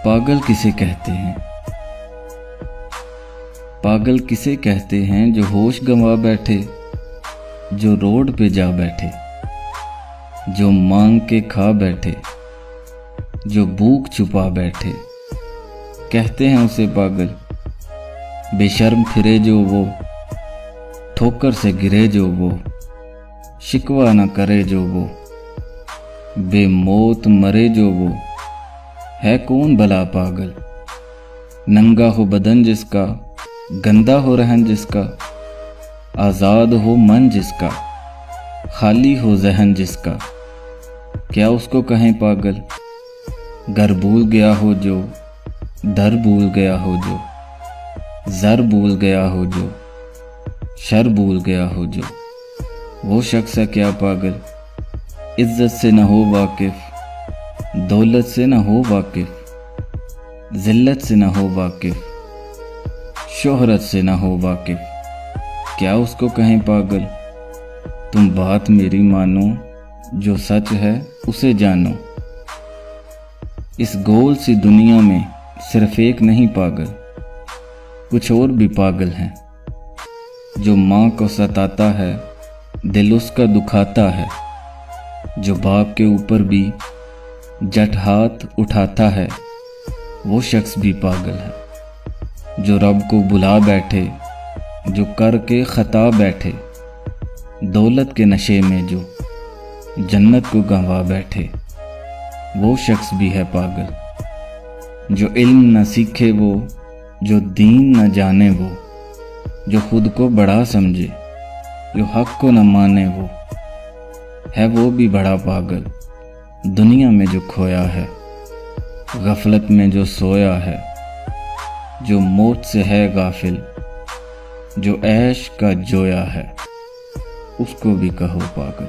पागल किसे कहते हैं? पागल किसे कहते हैं जो होश गंवा बैठे, जो रोड पे जा बैठे, जो मांग के खा बैठे, जो भूख छुपा बैठे। कहते हैं उसे पागल। बेशर्म फिरे जो वो, ठोकर से गिरे जो वो, शिकवा न करे जो वो, बेमौत मरे जो वो। है कौन भला पागल? नंगा हो बदन जिसका, गंदा हो रहन जिसका, आज़ाद हो मन जिसका, खाली हो जहन जिसका। क्या उसको कहें पागल? घर भूल गया हो जो, दर भूल गया हो जो, ज़र भूल गया हो जो, शर भूल गया हो जो। वो शख्स है क्या पागल? इज्जत से न हो वाकिफ, दौलत से न हो वाकिफ, ज़िल्लत से न हो वाकिफ, शोहरत से न हो वाकिफ। क्या उसको कहें पागल? तुम बात मेरी मानो, जो सच है उसे जानो। इस गोल सी दुनिया में सिर्फ एक नहीं पागल, कुछ और भी पागल हैं। जो माँ को सताता है, दिल उसका दुखाता है। जो बाप के ऊपर भी जट हाथ उठाता है, वो शख्स भी पागल है। जो रब को बुला बैठे, जो करके खता बैठे, दौलत के नशे में जो जन्नत को गंवा बैठे, वो शख्स भी है पागल। जो इल्म न सीखे वो, जो दीन न जाने वो, जो खुद को बड़ा समझे, जो हक को न माने वो, है वो भी बड़ा पागल। दुनिया में जो खोया है, गफलत में जो सोया है, जो मौत से है गाफिल, जो ऐश का जोया है, उसको भी कहो पागल।